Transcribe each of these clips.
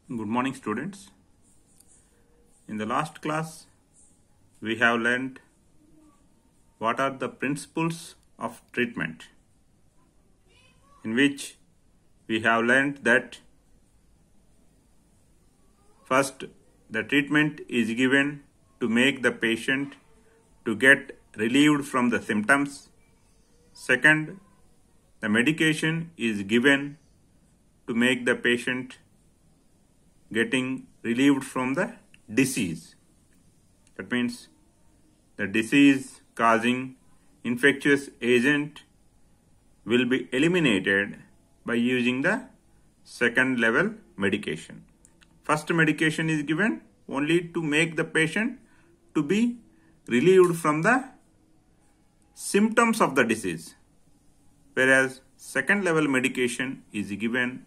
Good morning, students. In the last class, we have learned what are the principles of treatment, in which we have learned that first, the treatment is given to make the patient to get relieved from the symptoms. Second, the medication is given to make the patient getting relieved from the disease. That means the disease causing infectious agent will be eliminated by using the second level medication. First medication is given only to make the patient to be relieved from the symptoms of the disease, whereas second level medication is given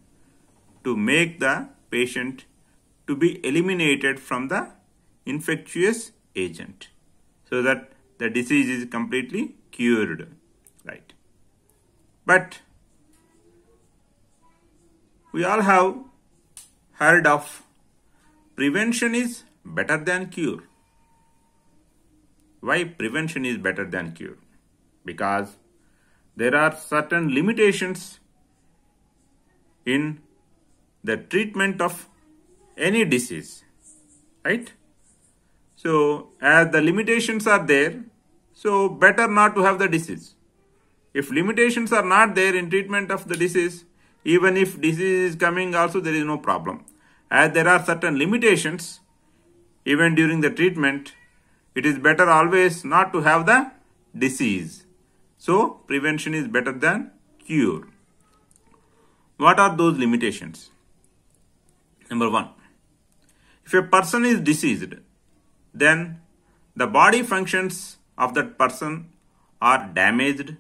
to make the patient to be eliminated from the infectious agent, so that the disease is completely cured, right? But we all have heard of prevention is better than cure. Why prevention is better than cure? Because there are certain limitations in the treatment of any disease, right? So as the limitations are there, so better not to have the disease. If limitations are not there in treatment of the disease, even if disease is coming also, there is no problem. As there are certain limitations, even during the treatment, it is better always not to have the disease. So prevention is better than cure. What are those limitations? Number one, if a person is diseased, then the body functions of that person are damaged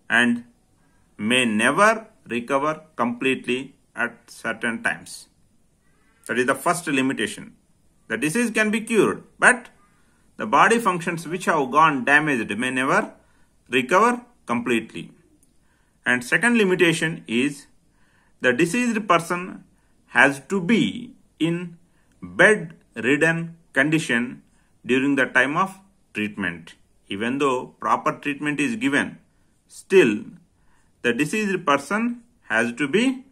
and may never recover completely at certain times. That is the first limitation. The disease can be cured, but the body functions which have gone damaged may never recover completely. And second limitation is the diseased person has to be in bedridden condition during the time of treatment. Even though proper treatment is given, still the diseased person has to be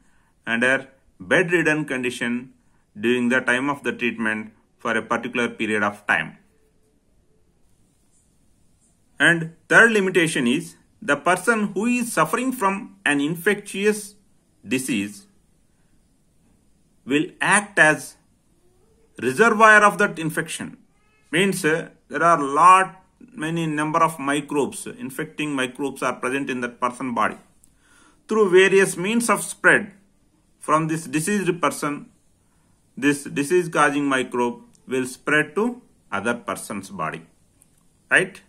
under bedridden condition during the time of the treatment for a particular period of time. And third limitation is the person who is suffering from an infectious disease will act as reservoir of that infection. Means there are many number of microbes, infecting microbes are present in that person's body. Through various means of spread from this diseased person, this disease causing microbe will spread to other person's body, right?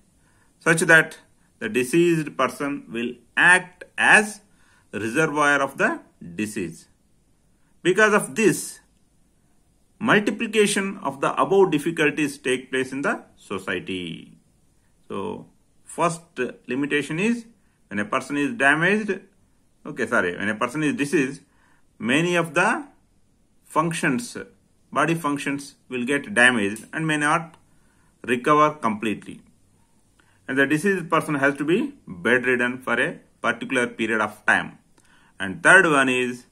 Such that the diseased person will act as reservoir of the disease. Because of this, multiplication of the above difficulties take place in the society. So, first limitation is when a person is damaged, when a person is diseased, many of the functions, body functions will get damaged and may not recover completely. And the diseased person has to be bedridden for a particular period of time. And third one is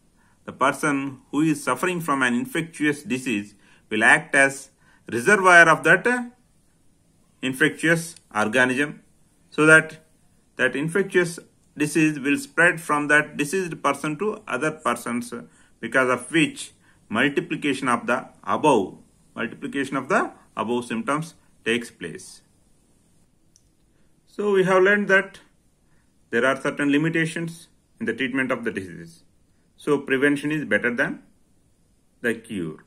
the person who is suffering from an infectious disease will act as reservoir of that infectious organism, so that that infectious disease will spread from that diseased person to other persons, because of which multiplication of the above symptoms takes place. So we have learned that there are certain limitations in the treatment of the disease. So prevention is better than the cure.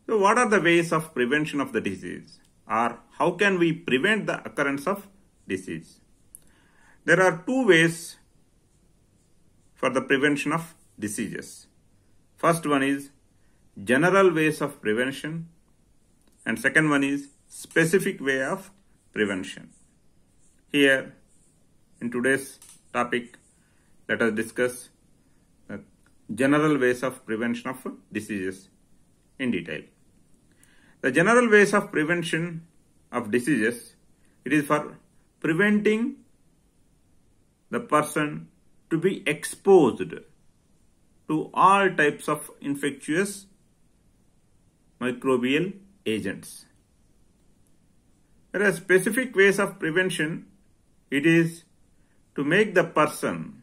So what are the ways of prevention of the disease, or how can we prevent the occurrence of disease? There are two ways for the prevention of diseases. First one is general ways of prevention, and second one is specific way of prevention. Here in today's topic, let us discuss general ways of prevention of diseases. in detail. The general ways of prevention of diseases, it is for preventing the person to be exposed to all types of infectious microbial agents. Whereas specific ways of prevention, it is to make the person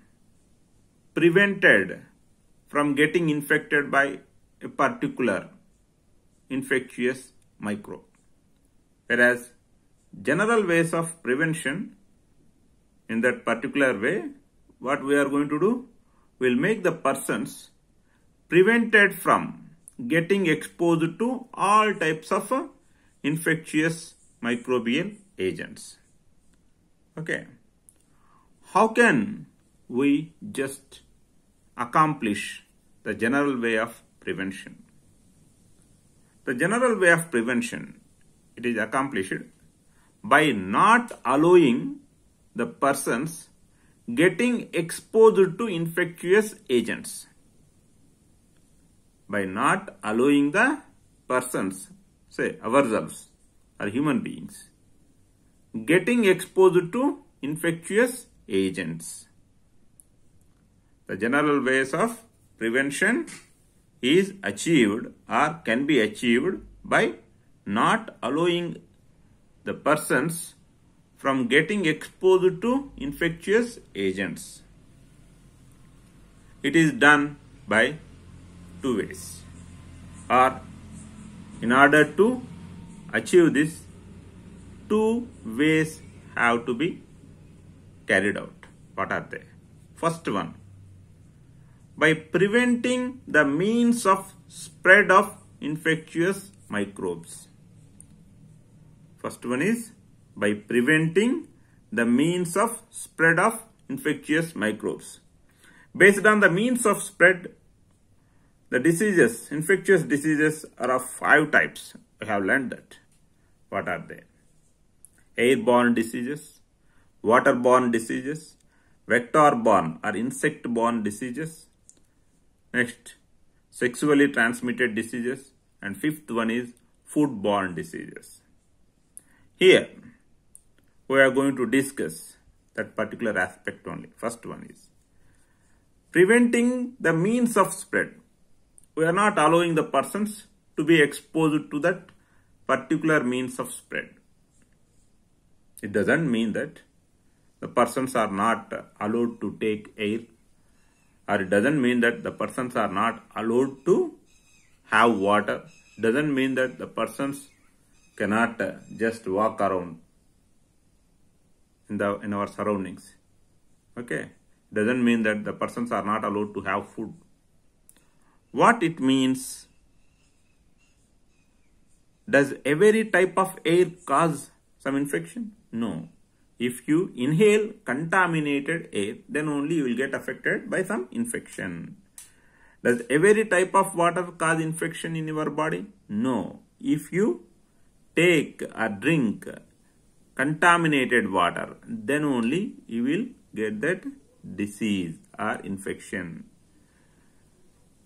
prevented from getting infected by a particular infectious microbe. Whereas general ways of prevention, in that particular way, what we are going to do, we will make the persons prevented from getting exposed to all types of infectious microbial agents. Okay. How can we just accomplish the general way of prevention? The general way of prevention, it is accomplished by not allowing the persons getting exposed to infectious agents. By not allowing the persons, say ourselves or human beings, getting exposed to infectious agents. The general ways of prevention is achieved or can be achieved by not allowing the persons from getting exposed to infectious agents. It is done by two ways, or in order to achieve this, two ways have to be carried out. What are they? First one, by preventing the means of spread of infectious microbes. First one is by preventing the means of spread of infectious microbes. Based on the means of spread, the diseases, infectious diseases are of 5 types. We have learned that. What are they? Airborne diseases, waterborne diseases, vector-borne or insect-borne diseases. Next, sexually transmitted diseases. And fifth one is food-borne diseases. Here, we are going to discuss that particular aspect only. First one is preventing the means of spread. We are not allowing the persons to be exposed to that particular means of spread. It doesn't mean that the persons are not allowed to take air, or it doesn't mean that the persons are not allowed to have water. It doesn't mean that the persons cannot just walk around in our surroundings. Okay? It doesn't mean that the persons are not allowed to have food. What it means, does every type of air cause some infection? No. If you inhale contaminated air, then only you will get affected by some infection. Does every type of water cause infection in your body? No. If you take or drink contaminated water, then only you will get that disease or infection.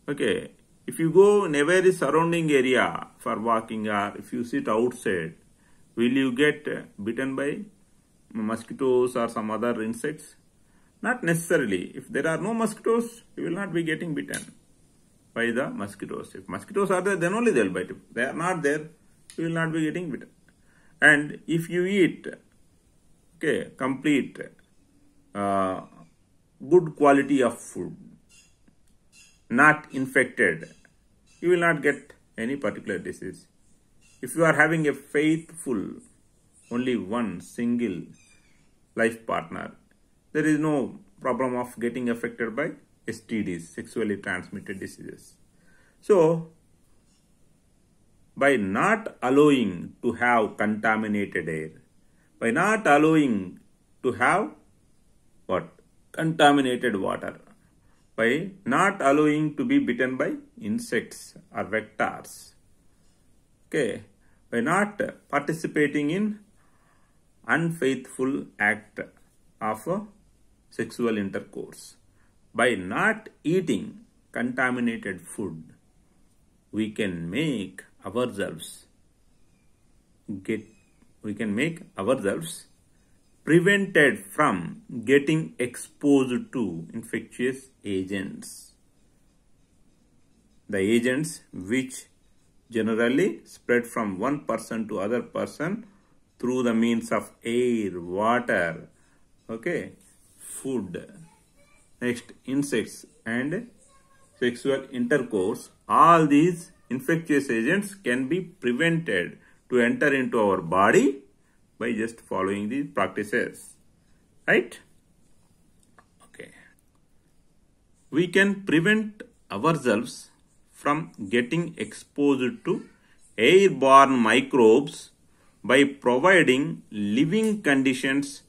Okay, if you go in a very surrounding area for walking, or if you sit outside, will you get bitten by mosquitoes or some other insects? Not necessarily. If there are no mosquitoes, you will not be getting bitten by the mosquitoes. If mosquitoes are there, then only they will bite you. If they are not there, you will not be getting bitten. And if you eat, okay, complete good quality of food, not infected, you will not get any particular disease. If you are having a faithful, only one single life partner, there is no problem of getting affected by STDs, sexually transmitted diseases. So, by not allowing to have contaminated air, by not allowing to have what? Contaminated water, by not allowing to be bitten by insects or vectors, okay, by not participating in unfaithful act of sexual intercourse, by not eating contaminated food, we can make ourselves prevented from getting exposed to infectious agents. The agents which generally spread from one person to other person through the means of air, water, okay, food, next insects and sexual intercourse. All these infectious agents can be prevented to enter into our body by just following these practices, right? Okay. We can prevent ourselves from getting exposed to airborne microbes by providing living conditions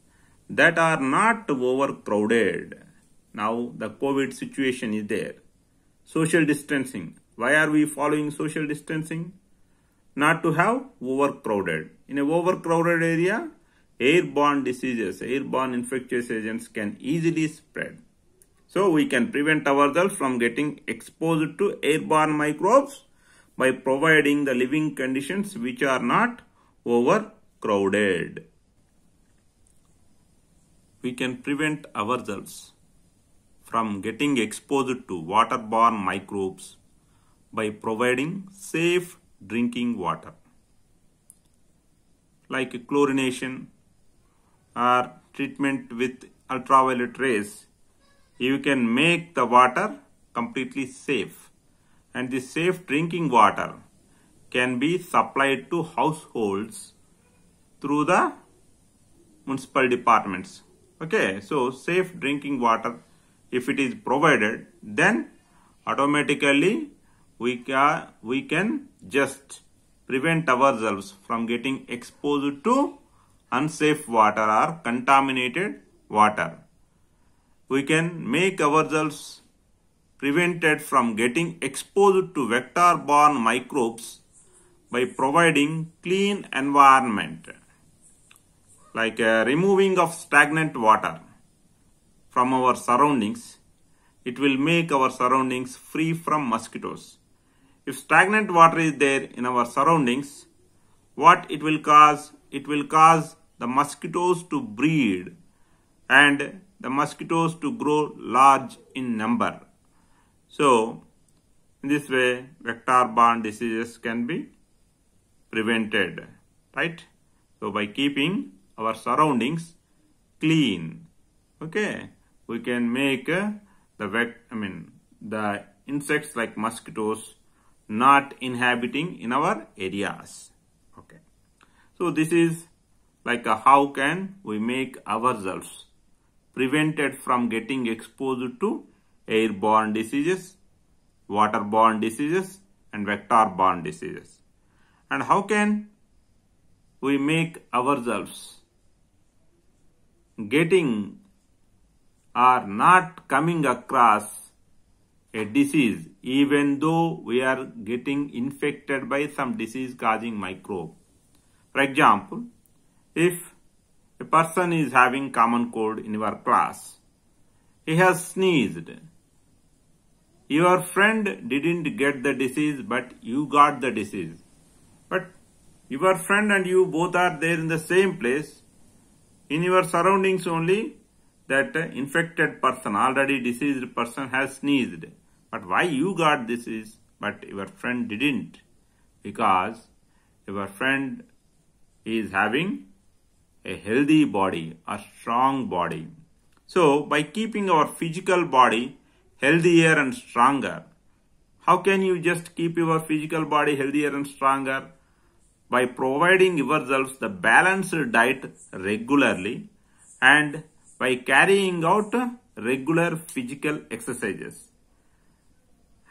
that are not overcrowded. Now the COVID situation is there. Social distancing. Why are we following social distancing? Not to have overcrowded. In an overcrowded area, airborne diseases, airborne infectious agents can easily spread. So we can prevent ourselves from getting exposed to airborne microbes by providing the living conditions which are not overcrowded. We can prevent ourselves from getting exposed to waterborne microbes by providing safe drinking water, like chlorination or treatment with ultraviolet rays. You can make the water completely safe, and the safe drinking water can be supplied to households through the municipal departments. Okay, so safe drinking water, if it is provided, then automatically we can just prevent ourselves from getting exposed to unsafe water or contaminated water. We can make ourselves prevented from getting exposed to vector-borne microbes by providing clean environment, like removing of stagnant water from our surroundings. It will make our surroundings free from mosquitoes. If stagnant water is there in our surroundings, what it will cause? It will cause the mosquitoes to breed and the mosquitoes to grow large in number. So, in this way, vector-borne diseases can be prevented, right? So, by keeping our surroundings clean, okay, we can make the insects like mosquitoes not inhabiting in our areas. Okay, so this is like how can we make ourselves prevented from getting exposed to airborne diseases, waterborne diseases and vector-borne diseases. And how can we make ourselves getting or not coming across a disease even though we are getting infected by some disease causing microbe. For example, if a person is having common cold in your class, he has sneezed. Your friend didn't get the disease, but you got the disease. But your friend and you both are there in the same place. In your surroundings only, that infected person, already diseased person has sneezed. But why you got disease, but your friend didn't? Because your friend is having a healthy body, a strong body. So, by keeping our physical body healthier and stronger, how can you just keep your physical body healthier and stronger? By providing yourselves the balanced diet regularly and by carrying out regular physical exercises.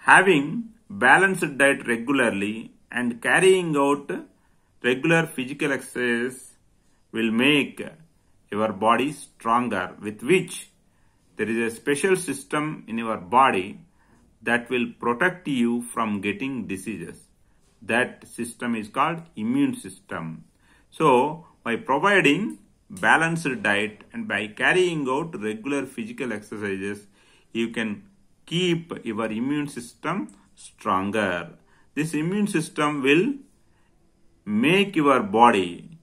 Having balanced diet regularly and carrying out regular physical exercises will make your body stronger, with which there is a special system in your body that will protect you from getting diseases. That system is called immune system. So, by providing balanced diet and by carrying out regular physical exercises, you can keep your immune system stronger. this immune system will make your body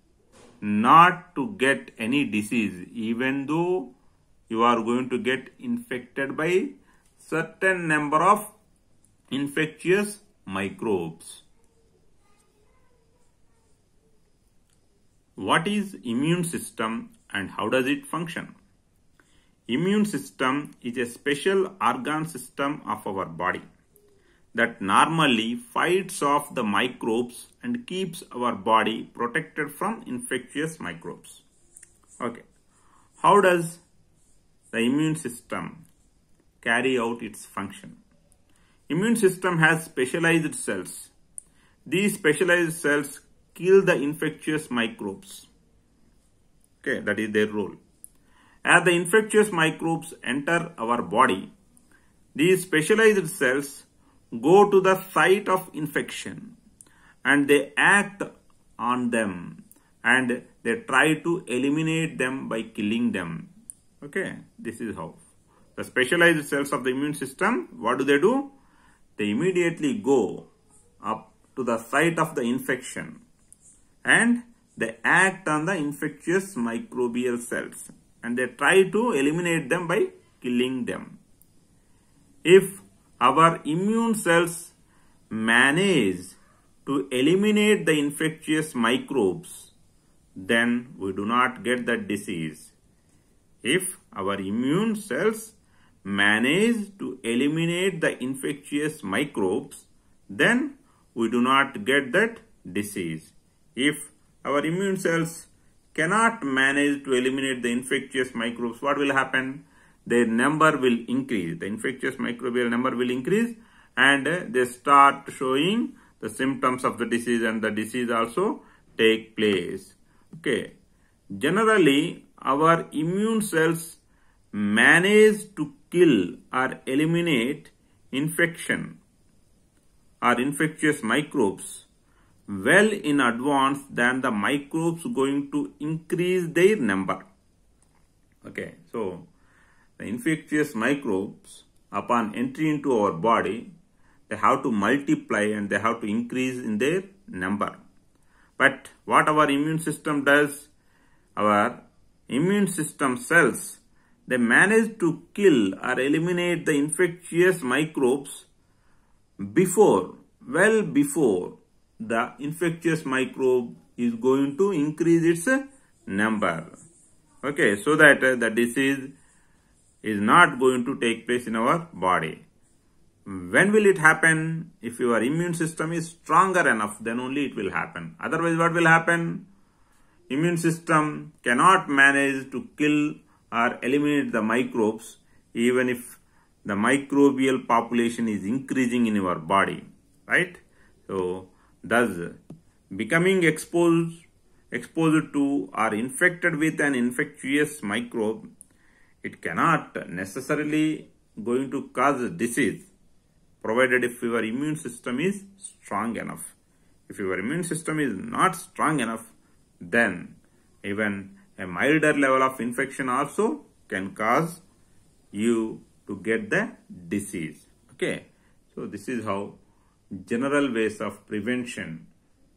not to get any disease, even though you are going to get infected by certain number of infectious microbes. What is immune system and how does it function? Immune system is a special organ system of our body that normally fights off the microbes and keeps our body protected from infectious microbes. Okay, how does the immune system carry out its function? Immune system has specialized cells. These specialized cells kill the infectious microbes. Okay, that is their role. As the infectious microbes enter our body, these specialized cells go to the site of infection and they act on them and they try to eliminate them by killing them. Okay, this is how. The specialized cells of the immune system, what do? They immediately go up to the site of the infection and they act on the infectious microbial cells and they try to eliminate them by killing them. If our immune cells manage to eliminate the infectious microbes, then we do not get that disease. If our immune cells manage to eliminate the infectious microbes, then we do not get that disease. If our immune cells cannot manage to eliminate the infectious microbes, what will happen? Their number will increase. The infectious microbial number will increase and they start showing the symptoms of the disease and the disease also take place. Okay. Generally, our immune cells manage to kill or eliminate infection or infectious microbes well in advance than the microbes going to increase their number. Okay, so the infectious microbes upon entry into our body, they have to multiply and they have to increase in their number. But what our immune system does, our immune system cells, they manage to kill or eliminate the infectious microbes well before the infectious microbe is going to increase its number. Okay, so that the disease is not going to take place in our body. When will it happen? If your immune system is stronger enough, then only it will happen. Otherwise, what will happen? Immune system cannot manage to kill or eliminate the microbes even if the microbial population is increasing in your body, right? So, thus becoming exposed to or infected with an infectious microbe, it cannot necessarily going to cause disease, provided if your immune system is strong enough. If your immune system is not strong enough, then even a milder level of infection also can cause you to get the disease. Okay, so this is how general ways of prevention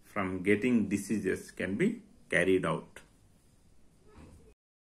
from getting diseases can be carried out.